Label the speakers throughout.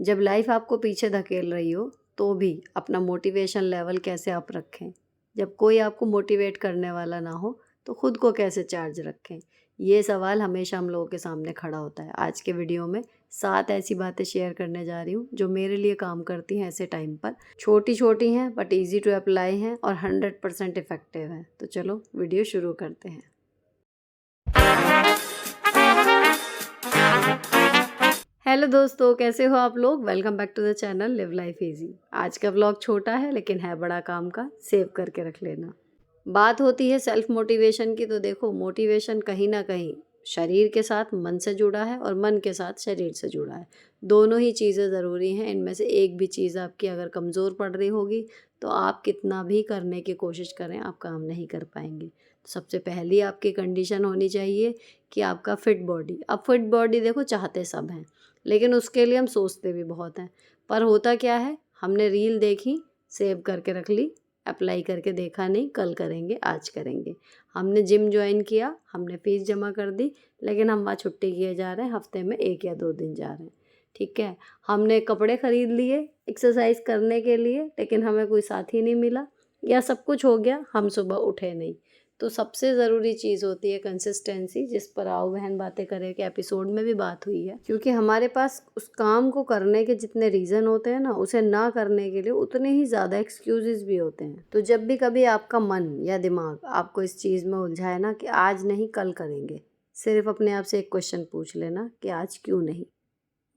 Speaker 1: जब लाइफ आपको पीछे धकेल रही हो तो भी अपना मोटिवेशन लेवल कैसे अप रखें। जब कोई आपको मोटिवेट करने वाला ना हो तो खुद को कैसे चार्ज रखें। ये सवाल हमेशा हम लोगों के सामने खड़ा होता है। आज के वीडियो में 7 ऐसी बातें शेयर करने जा रही हूँ जो मेरे लिए काम करती हैं ऐसे टाइम पर। छोटी छोटी हैं बट ईजी टू अप्लाई हैं और 100% इफ़ेक्टिव हैं। तो चलो वीडियो शुरू करते हैं। हेलो दोस्तों, कैसे हो आप लोग। Welcome back to the channel live life easy. आज का व्लॉग छोटा है लेकिन है बड़ा काम का, सेव करके रख लेना। बात होती है सेल्फ मोटिवेशन की, तो देखो मोटिवेशन कहीं ना कहीं शरीर के साथ मन से जुड़ा है और मन के साथ शरीर से जुड़ा है। दोनों ही चीज़ें ज़रूरी हैं। इनमें से एक भी चीज़ आपकी अगर कमज़ोर पड़ रही होगी तो आप कितना भी करने की कोशिश करें आप काम नहीं कर पाएंगे। तो सबसे पहली आपकी कंडीशन होनी चाहिए कि आपका फिट बॉडी। अब फिट बॉडी देखो चाहते सब हैं लेकिन उसके लिए हम सोचते भी बहुत हैं। पर होता क्या है, हमने रील देखी, सेव करके रख ली, अप्लाई करके देखा नहीं, कल करेंगे आज करेंगे। हमने जिम ज्वाइन किया, हमने फ़ीस जमा कर दी, लेकिन हम वहाँ छुट्टी किए जा रहे हैं, हफ्ते में 1 या 2 दिन जा रहे हैं। ठीक है, हमने कपड़े ख़रीद लिए एक्सरसाइज करने के लिए, लेकिन हमें कोई साथी नहीं मिला, या सब कुछ हो गया, हम सुबह उठे नहीं। तो सबसे ज़रूरी चीज़ होती है कंसिस्टेंसी, जिस पर आओ बहन बातें करें के एपिसोड में भी बात हुई है। क्योंकि हमारे पास उस काम को करने के जितने रीज़न होते हैं ना, उसे ना करने के लिए उतने ही ज़्यादा एक्सक्यूज़ेस भी होते हैं। तो जब भी कभी आपका मन या दिमाग आपको इस चीज़ में उलझाए ना कि आज नहीं कल करेंगे, सिर्फ अपने आप से एक क्वेश्चन पूछ लेना कि आज क्यों नहीं,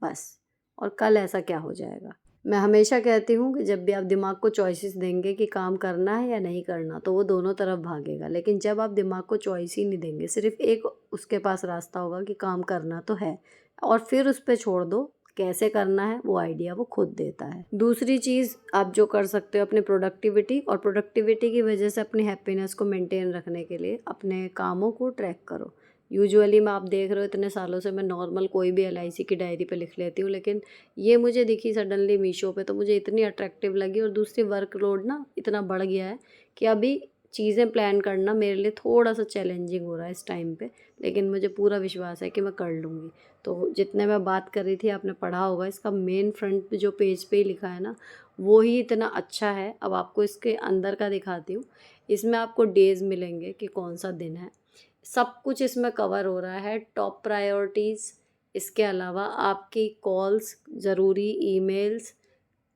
Speaker 1: बस। और कल ऐसा क्या हो जाएगा। मैं हमेशा कहती हूँ कि जब भी आप दिमाग को चॉइसेस देंगे कि काम करना है या नहीं करना, तो वो दोनों तरफ भागेगा। लेकिन जब आप दिमाग को चॉइस ही नहीं देंगे, सिर्फ एक उसके पास रास्ता होगा कि काम करना तो है, और फिर उस पर छोड़ दो कैसे करना है, वो आइडिया वो खुद देता है। दूसरी चीज़ आप जो कर सकते हो अपनी प्रोडक्टिविटी, और प्रोडक्टिविटी की वजह से अपनी हैप्पीनेस को मेंटेन रखने के लिए अपने कामों को ट्रैक करो। यूजुअली मैं, आप देख रहे हो इतने सालों से मैं नॉर्मल कोई भी LIC की डायरी पे लिख लेती हूँ, लेकिन ये मुझे दिखी सडनली मीशो पे, तो मुझे इतनी अट्रैक्टिव लगी। और दूसरी, वर्कलोड ना इतना बढ़ गया है कि अभी चीज़ें प्लान करना मेरे लिए थोड़ा सा चैलेंजिंग हो रहा है इस टाइम पे, लेकिन मुझे पूरा विश्वास है कि मैं कर लूँगी। तो जितने मैं बात कर रही थी आपने पढ़ा होगा, इसका मेन फ्रंट पे जो पेज पे ही लिखा है ना, वो ही इतना अच्छा है। अब आपको इसके अंदर का दिखाती हूँ। इसमें आपको डेज़ मिलेंगे कि कौन सा दिन है, सब कुछ इसमें कवर हो रहा है। टॉप प्रायोरिटीज़, इसके अलावा आपकी कॉल्स, ज़रूरी ईमेल्स,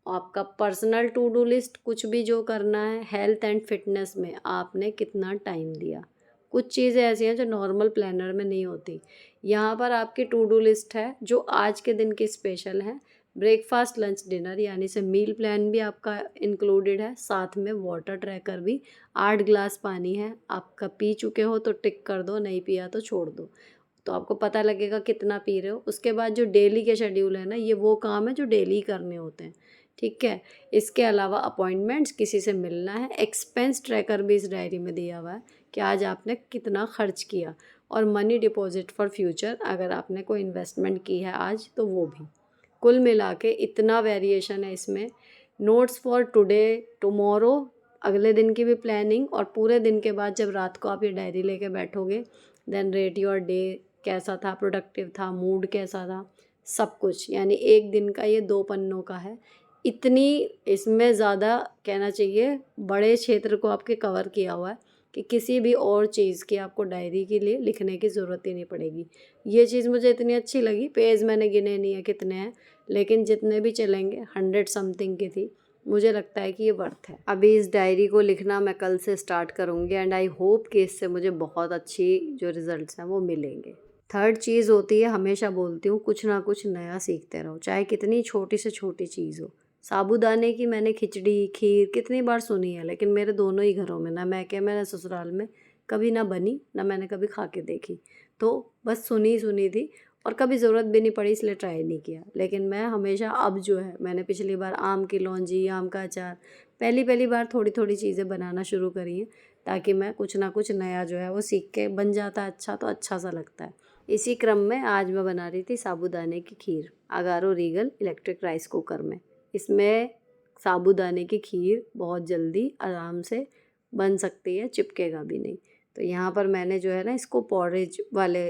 Speaker 1: आपका पर्सनल टू डू लिस्ट, कुछ भी जो करना है, हेल्थ एंड फिटनेस में आपने कितना टाइम दिया। कुछ चीज़ें ऐसी हैं जो नॉर्मल प्लानर में नहीं होती। यहाँ पर आपकी टू डू लिस्ट है जो आज के दिन की स्पेशल है। ब्रेकफास्ट लंच डिनर यानी से मील प्लान भी आपका इंक्लूडेड है, साथ में वाटर ट्रैकर भी। 8 ग्लास पानी है, आपका पी चुके हो तो टिक कर दो, नहीं पिया तो छोड़ दो, तो आपको पता लगेगा कितना पी रहे हो। उसके बाद जो डेली के शेड्यूल है ना, ये वो काम है जो डेली करने होते हैं। ठीक है, इसके अलावा अपॉइंटमेंट्स, किसी से मिलना है, एक्सपेंस ट्रैकर भी इस डायरी में दिया हुआ है कि आज आपने कितना खर्च किया, और मनी डिपॉजिट फॉर फ्यूचर, अगर आपने कोई इन्वेस्टमेंट की है आज तो वो भी। कुल मिला के इतना वेरिएशन है इसमें। नोट्स फॉर टुडे, टुमारो, अगले दिन की भी प्लानिंग, और पूरे दिन के बाद जब रात को आप ये डायरी लेके बैठोगे, देन रेट योर डे, कैसा था, प्रोडक्टिव था, मूड कैसा था, सब कुछ। यानी एक दिन का ये 2 पन्नों का है। इतनी इसमें ज़्यादा कहना चाहिए बड़े क्षेत्र को आपके कवर किया हुआ है कि किसी भी और चीज़ की आपको डायरी के लिए लिखने की ज़रूरत ही नहीं पड़ेगी। ये चीज़ मुझे इतनी अच्छी लगी। पेज मैंने गिने नहीं है कितने हैं, लेकिन जितने भी चलेंगे 100 समथिंग की थी। मुझे लगता है कि ये वर्थ है। अभी इस डायरी को लिखना मैं कल से स्टार्ट करूँगी, एंड आई होप कि इससे मुझे बहुत अच्छी जो रिज़ल्ट्स हैं वो मिलेंगे। थर्ड चीज़ होती है, हमेशा बोलती हूँ, कुछ ना कुछ नया सीखते रहो, चाहे कितनी छोटी से छोटी चीज़ हो। साबूदाने की मैंने खिचड़ी, खीर कितनी बार सुनी है, लेकिन मेरे दोनों ही घरों में, ना मैके में ना ससुराल में, कभी ना बनी, ना मैंने कभी खा के देखी। तो बस सुनी सुनी थी, और कभी ज़रूरत भी नहीं पड़ी इसलिए ट्राई नहीं किया। लेकिन मैं हमेशा, अब जो है, मैंने पिछली बार आम की लौंजी, आम का अचार, पहली पहली बार थोड़ी थोड़ी चीज़ें बनाना शुरू करी हैं, ताकि मैं कुछ ना कुछ नया जो है वो सीख के बन जाता है अच्छा, तो अच्छा सा लगता है। इसी क्रम में आज मैं बना रही थी साबूदाने की खीर, Agaro Regal electric rice cooker में। इसमें साबूदाने की खीर बहुत जल्दी आराम से बन सकती है, चिपकेगा भी नहीं। तो यहाँ पर मैंने जो है ना, इसको पॉरेज वाले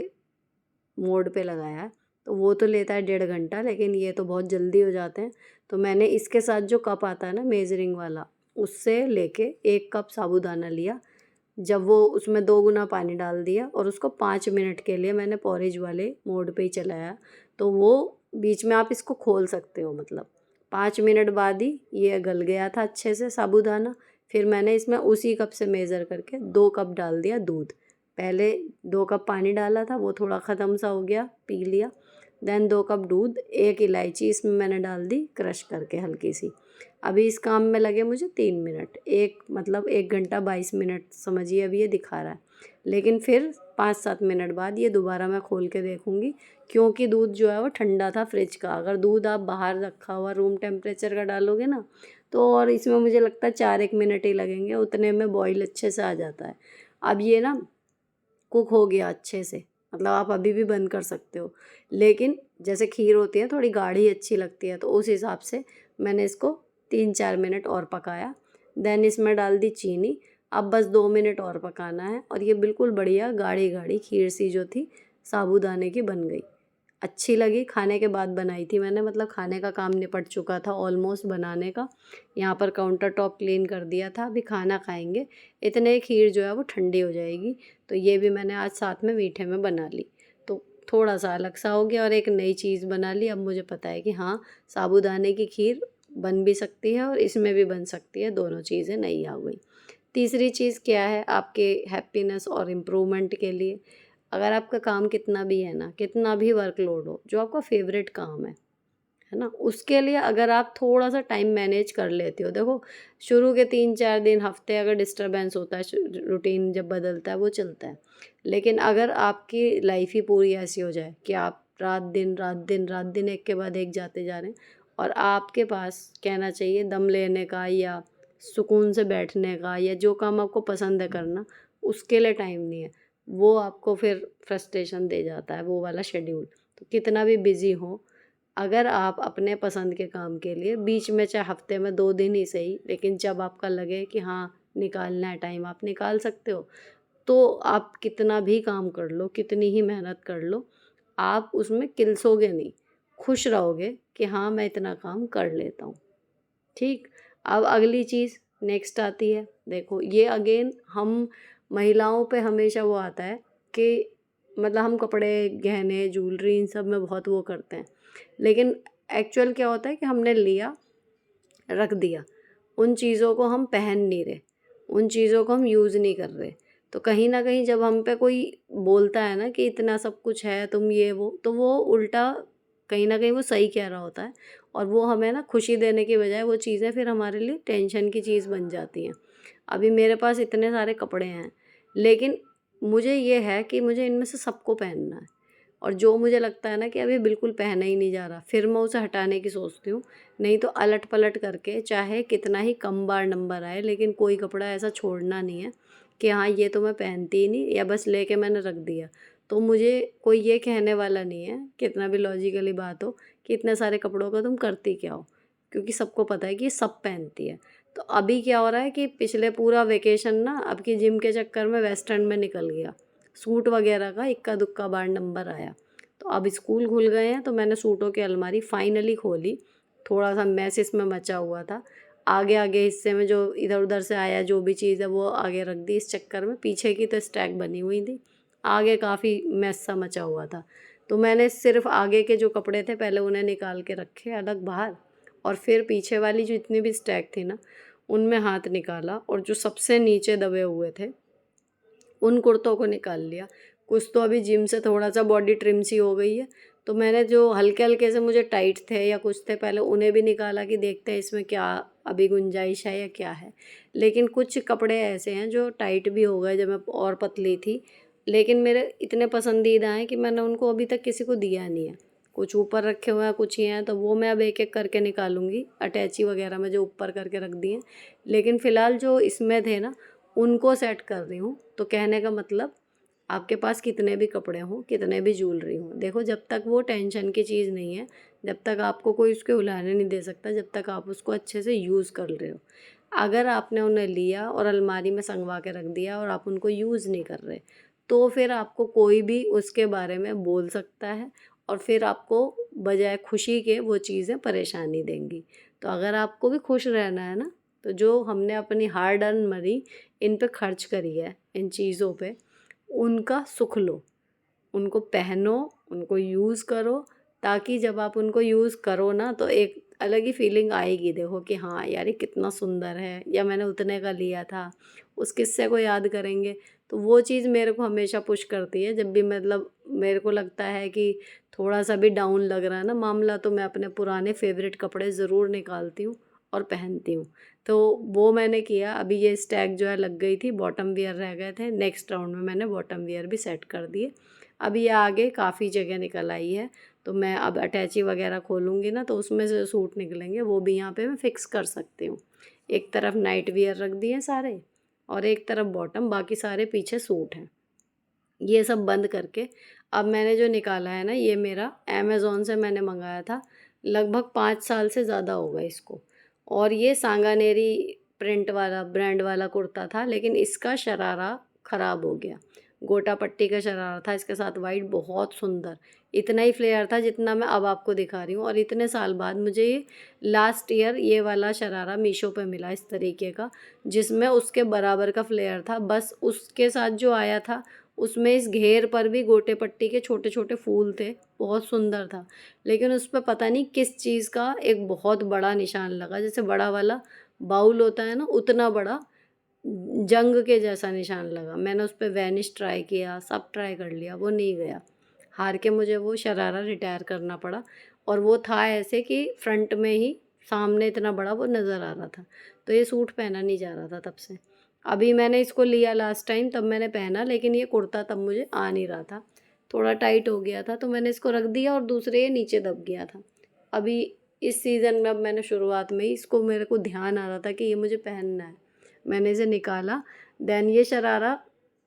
Speaker 1: मोड पे लगाया है, तो वो तो लेता है 1.5 घंटा, लेकिन ये तो बहुत जल्दी हो जाते हैं। तो मैंने इसके साथ जो कप आता है ना मेजरिंग वाला, उससे लेके 1 कप साबूदाना लिया। जब वो उसमें 2 गुना पानी डाल दिया और उसको 5 मिनट के लिए मैंने पोरेज वाले मोड पे ही चलाया। तो वो बीच में आप इसको खोल सकते हो, मतलब 5 मिनट बाद ही ये गल गया था अच्छे से साबूदाना। फिर मैंने इसमें उसी कप से मेज़र करके 2 कप डाल दिया दूध। पहले 2 कप पानी डाला था, वो थोड़ा ख़त्म सा हो गया, पी लिया। देन 2 कप दूध, 1 इलायची इसमें मैंने डाल दी क्रश करके हल्की सी। अभी इस काम में लगे मुझे 3 मिनट, एक मतलब 1 घंटा 22 मिनट समझिए अभी ये दिखा रहा है। लेकिन फिर 5-7 मिनट बाद ये दोबारा मैं खोल के देखूँगी, क्योंकि दूध जो है वो ठंडा था फ्रिज का। अगर दूध आप बाहर रखा हुआ रूम टेम्परेचर का डालोगे ना, तो और इसमें मुझे लगता है 4-1 मिनट ही लगेंगे, उतने में बॉईल अच्छे से आ जाता है। अब ये ना कुक हो गया अच्छे से, मतलब आप अभी भी बंद कर सकते हो। लेकिन जैसे खीर होती है थोड़ी गाढ़ी अच्छी लगती है, तो उस हिसाब से मैंने इसको 3-4 मिनट और पकाया। देन इसमें डाल दी चीनी। अब बस 2 मिनट और पकाना है और ये बिल्कुल बढ़िया गाढ़ी गाढ़ी खीर सी जो थी साबूदाने की बन गई। अच्छी लगी, खाने के बाद बनाई थी मैंने, मतलब खाने का काम निपट चुका था ऑलमोस्ट बनाने का। यहाँ पर काउंटर टॉप क्लीन कर दिया था, अभी खाना खाएंगे। इतने ही खीर जो है वो ठंडी हो जाएगी। तो ये भी मैंने आज साथ में मीठे में बना ली, तो थोड़ा सा अलग सा हो गया और एक नई चीज़ बना ली। अब मुझे पता है कि हाँ, साबूदाने की खीर बन भी सकती है और इसमें भी बन सकती है, दोनों चीज़ें नई आ गई। तीसरी चीज़ क्या है आपके हैप्पीनेस और इम्प्रूवमेंट के लिए, अगर आपका काम कितना भी है ना, कितना भी वर्कलोड हो, जो आपका फेवरेट काम है ना, उसके लिए अगर आप थोड़ा-सा टाइम मैनेज कर लेते हो, देखो शुरू के 3-4 दिन, हफ्ते अगर डिस्टर्बेंस होता है, रूटीन जब बदलता है वो चलता है। लेकिन अगर आपकी लाइफ ही पूरी ऐसी हो जाए कि आप रात-दिन, रात-दिन, रात-दिन एक के बाद एक जाते जा रहे हैं और आपके पास कहना चाहिए दम लेने का या सुकून से बैठने का या जो काम आपको पसंद है करना, उसके लिए टाइम नहीं है, वो आपको फिर फ्रस्ट्रेशन दे जाता है वो वाला शेड्यूल। तो कितना भी बिज़ी हो, अगर आप अपने पसंद के काम के लिए बीच में चाहे हफ्ते में 2 दिन ही सही, लेकिन जब आपका लगे कि हाँ, निकालना है टाइम, आप निकाल सकते हो। तो आप कितना भी काम कर लो, कितनी ही मेहनत कर लो, आप उसमें किलसोगे नहीं, खुश रहोगे कि हाँ, मैं इतना काम कर लेता हूँ। ठीक? अब अगली चीज़ नेक्स्ट आती है, देखो ये अगेन हम महिलाओं पे हमेशा वो आता है कि मतलब हम कपड़े, गहने, ज्वेलरी इन सब में बहुत वो करते हैं। लेकिन एक्चुअल क्या होता है कि हमने लिया, रख दिया, उन चीज़ों को हम पहन नहीं रहे, उन चीज़ों को हम यूज़ नहीं कर रहे। तो कहीं न कहीं जब हम पे कोई बोलता है ना कि इतना सब कुछ है, तुम ये वो, तो वो उल्टा कहीं न कहीं वो सही कह रहा होता है और वो हमें ना खुशी देने की बजाय वो चीज़ें फिर हमारे लिए टेंशन की चीज़ बन जाती हैं। अभी मेरे पास इतने सारे कपड़े हैं, लेकिन मुझे ये है कि मुझे इनमें से सबको पहनना है और जो मुझे लगता है ना कि अभी बिल्कुल पहना ही नहीं जा रहा, फिर मैं उसे हटाने की सोचती हूँ। नहीं तो अलट-पलट करके चाहे कितना ही कम बार नंबर आए, लेकिन कोई कपड़ा ऐसा छोड़ना नहीं है कि हाँ, ये तो मैं पहनती ही नहीं या बस लेके मैंने रख दिया। तो मुझे कोई ये कहने वाला नहीं है, कितना भी लॉजिकली बात हो, कि इतने सारे कपड़ों का तुम करती क्या हो? क्योंकि सबको पता है कि ये सब पहनती है। तो अभी क्या हो रहा है कि पिछले पूरा वेकेशन ना अब की जिम के चक्कर में वेस्टर्न में निकल गया। सूट वगैरह का इक्का-दुक्का बार नंबर आया। तो अब स्कूल खुल गए हैं तो मैंने सूटों की अलमारी फाइनली खोली। थोड़ा-सा मेस इसमें मचा हुआ था। आगे-आगे हिस्से में जो इधर-उधर से आया जो भी चीज़ है वो आगे रख दी इस चक्कर में। पीछे की तो स्टैक बनी हुई थी। आगे काफ़ी मेस सा मचा हुआ था। तो मैंने सिर्फ़ आगे के जो कपड़े थे पहले उन्हें निकाल के रखे अलग बाहर और फिर पीछे वाली जो इतनी भी स्टैक थी ना, उनमें हाथ निकाला और जो सबसे नीचे दबे हुए थे उन कुर्तों को निकाल लिया। कुछ तो अभी जिम से थोड़ा-सा बॉडी ट्रिम सी हो गई है, तो मैंने जो हल्के-हल्के से मुझे टाइट थे या कुछ थे पहले उन्हें भी निकाला कि देखते हैं इसमें क्या अभी गुंजाइश है या क्या है। लेकिन कुछ कपड़े ऐसे हैं जो टाइट भी हो गए जब मैं और पतली थी, लेकिन मेरे इतने पसंदीदा हैं कि मैंने उनको अभी तक किसी को दिया नहीं है। कुछ ऊपर रखे हुए हैं, कुछ ही हैं, तो वो मैं अब एक-एक करके निकालूँगी, अटैची वगैरह में जो ऊपर करके रख दिए हैं। लेकिन फ़िलहाल जो इसमें थे ना, उनको सेट कर रही हूँ। तो कहने का मतलब आपके पास कितने भी कपड़े हों, कितने भी ज्वेलरी हों, देखो जब तक वो टेंशन की चीज़ नहीं है, जब तक आपको कोई उसके उलाहने नहीं दे सकता, जब तक आप उसको अच्छे से यूज़ कर रहे हो। अगर आपने उन्हें लिया और अलमारी में सँगवा के रख दिया और आप उनको यूज़ नहीं कर रहे, तो फिर आपको कोई भी उसके बारे में बोल सकता है और फिर आपको बजाय खुशी के वो चीज़ें परेशानी देंगी। तो अगर आपको भी खुश रहना है ना, तो जो हमने अपनी हार्ड अर्न मनी इन पे खर्च करी है, इन चीज़ों पे, उनका सुख लो, उनको पहनो, उनको यूज़ करो, ताकि जब आप उनको यूज़ करो ना तो एक अलग ही फीलिंग आएगी। देखो कि हाँ यार ये कितना सुंदर है, या मैंने उतने का लिया था, उस किस्से को याद करेंगे। तो वो चीज़ मेरे को हमेशा पुश करती है। जब भी मतलब मेरे को लगता है कि थोड़ा सा भी डाउन लग रहा है ना मामला, तो मैं अपने पुराने फेवरेट कपड़े ज़रूर निकालती हूँ और पहनती हूँ। तो वो मैंने किया। अभी ये स्टैक जो है लग गई थी, बॉटम वियर रह गए थे, नेक्स्ट राउंड में मैंने बॉटम वियर भी सेट कर दिए। अभी ये आगे काफ़ी जगह निकल आई है, तो मैं अब अटैची वगैरह खोलूँगी ना, तो उसमें से सूट निकलेंगे वो भी यहाँ पे मैं फ़िक्स कर सकती हूँ। एक तरफ नाइट वियर रख दिए सारे, और एक तरफ बॉटम, बाकी सारे पीछे सूट हैं। ये सब बंद करके अब मैंने जो निकाला है ना, ये मेरा अमेज़न से मैंने मंगाया था। लगभग 5 साल से ज़्यादा हो गए इसको। और ये सांगानेरी प्रिंट वाला ब्रांड वाला कुर्ता था, लेकिन इसका शरारा ख़राब हो गया। गोटा पट्टी का शरारा था, इसके साथ वाइट, बहुत सुंदर। इतना ही फ्लेयर था जितना मैं अब आपको दिखा रही हूँ। और इतने साल बाद मुझे ये लास्ट ईयर ये वाला शरारा मीशो पे मिला इस तरीके का, जिसमें उसके बराबर का फ्लेयर था। बस उसके साथ जो आया था, उसमें इस घेर पर भी गोटे पट्टी के छोटे छोटे फूल थे, बहुत सुंदर था। लेकिन उस पर पता नहीं किस चीज़ का एक बहुत बड़ा निशान लगा, जैसे बड़ा वाला बाउल होता है ना, उतना बड़ा जंग के जैसा निशान लगा। मैंने उस पे वैनिश ट्राई किया, सब ट्राई कर लिया, वो नहीं गया। हार के मुझे वो शरारा रिटायर करना पड़ा। और वो था ऐसे कि फ्रंट में ही सामने इतना बड़ा वो नज़र आ रहा था, तो ये सूट पहना नहीं जा रहा था तब से। अभी मैंने इसको लिया लास्ट टाइम, तब मैंने पहना, लेकिन ये कुर्ता तब मुझे आ नहीं रहा था, थोड़ा टाइट हो गया था, तो मैंने इसको रख दिया और दूसरे ये नीचे दब गया था। अभी इस सीज़न में अब मैंने शुरुआत में ही इसको, मेरे को ध्यान आ रहा था कि ये मुझे पहनना है, मैंने इसे निकाला। देन ये शरारा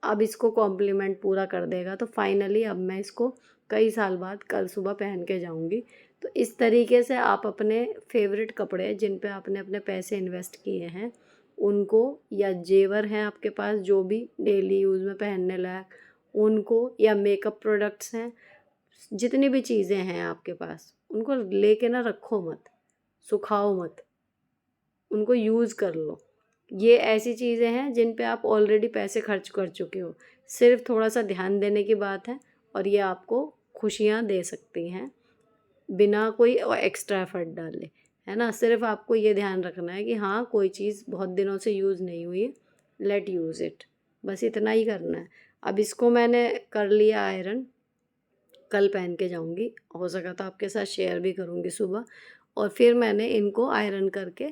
Speaker 1: अब इसको कॉम्प्लीमेंट पूरा कर देगा। तो फाइनली अब मैं इसको कई साल बाद कल सुबह पहन के जाऊंगी। तो इस तरीके से आप अपने फेवरेट कपड़े, जिन पे आपने अपने पैसे इन्वेस्ट किए हैं, उनको, या जेवर हैं आपके पास जो भी डेली यूज़ में पहनने लायक, उनको, या मेकअप प्रोडक्ट्स हैं, जितनी भी चीज़ें हैं आपके पास, उनको लेके ना रखो मत, सुखाओ मत, उनको यूज़ कर लो। ये ऐसी चीज़ें हैं जिन पे आप ऑलरेडी पैसे खर्च कर चुके हो, सिर्फ थोड़ा सा ध्यान देने की बात है, और ये आपको खुशियाँ दे सकती हैं बिना कोई एक्स्ट्रा एफर्ट डाले, है ना। सिर्फ आपको ये ध्यान रखना है कि हाँ कोई चीज़ बहुत दिनों से यूज़ नहीं हुई है, लेट यूज़ इट, बस इतना ही करना है। अब इसको मैंने कर लिया आयरन, कल पहन के जाऊंगी, हो सका तो आपके साथ शेयर भी करूंगी सुबह। और फिर मैंने इनको आयरन करके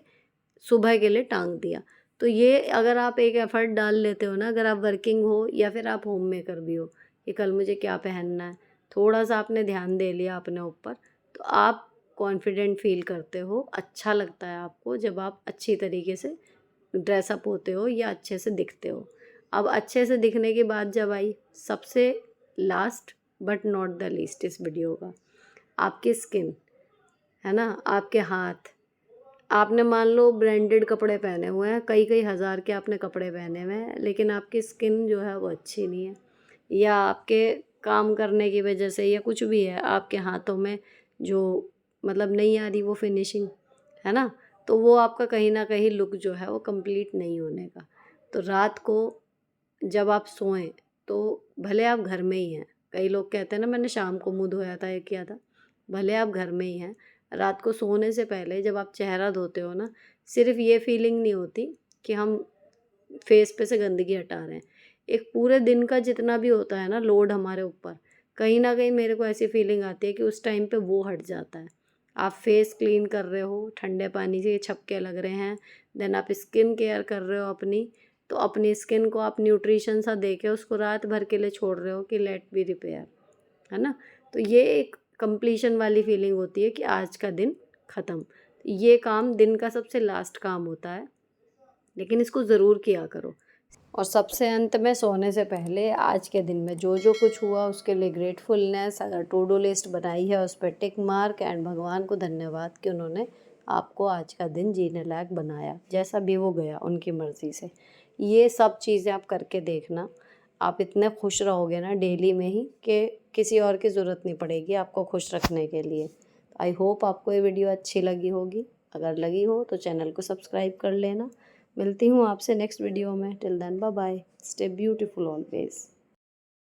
Speaker 1: सुबह के लिए टांग दिया। तो ये अगर आप एक एफ़र्ट डाल लेते हो ना, अगर आप वर्किंग हो या फिर आप होम मेकर भी हो, कि कल मुझे क्या पहनना है, थोड़ा सा आपने ध्यान दे लिया अपने ऊपर, तो आप कॉन्फिडेंट फील करते हो। अच्छा लगता है आपको जब आप अच्छी तरीके से ड्रेसअप होते हो या अच्छे से दिखते हो। अब अच्छे से दिखने की बात जब आई, सबसे last but not the least इस वीडियो का, आपकी स्किन, है ना, आपके हाथ। आपने मान लो ब्रांडेड कपड़े पहने हुए हैं, कई कई हज़ार के आपने कपड़े पहने हुए हैं, लेकिन आपकी स्किन जो है वो अच्छी नहीं है, या आपके काम करने की वजह से, या कुछ भी है, आपके हाथों में जो मतलब नहीं आ रही वो फिनिशिंग, है ना, तो वो आपका कहीं ना कहीं लुक जो है वो कंप्लीट नहीं होने का। तो रात को जब आप सोएं, तो भले आप घर में ही हैं, कई लोग कहते हैं ना मैंने शाम को मुँह धोया था, ये किया था, भले आप घर में ही हैं, रात को सोने से पहले जब आप चेहरा धोते हो ना, सिर्फ ये फीलिंग नहीं होती कि हम फेस पे से गंदगी हटा रहे हैं, एक पूरे दिन का जितना भी होता है ना लोड हमारे ऊपर, कहीं ना कहीं मेरे को ऐसी फीलिंग आती है कि उस टाइम पे वो हट जाता है। आप फेस क्लीन कर रहे हो, ठंडे पानी से छपके लग रहे हैं, देन आप स्किन केयर कर रहे हो अपनी, तो अपनी स्किन को आप न्यूट्रिशन सा दे के उसको रात भर के लिए छोड़ रहे हो कि लेट बी रिपेयर, है ना। तो ये एक कंप्लीशन वाली फीलिंग होती है कि आज का दिन ख़त्म। ये काम दिन का सबसे लास्ट काम होता है, लेकिन इसको ज़रूर किया करो। और सबसे अंत में सोने से पहले आज के दिन में जो जो कुछ हुआ उसके लिए ग्रेटफुलनेस, अगर टू डू लिस्ट बनाई है उस पर टिक मार्क, एंड भगवान को धन्यवाद कि उन्होंने आपको आज का दिन जीने लायक बनाया, जैसा भी वो गया उनकी मर्ज़ी से। ये सब चीज़ें आप करके देखना, आप इतने खुश रहोगे ना डेली में ही कि किसी और की ज़रूरत नहीं पड़ेगी आपको खुश रखने के लिए। आई होप आपको ये वीडियो अच्छी लगी होगी। अगर लगी हो तो चैनल को सब्सक्राइब कर लेना। मिलती हूँ आपसे नेक्स्ट वीडियो में। Till then bye bye. Stay beautiful always.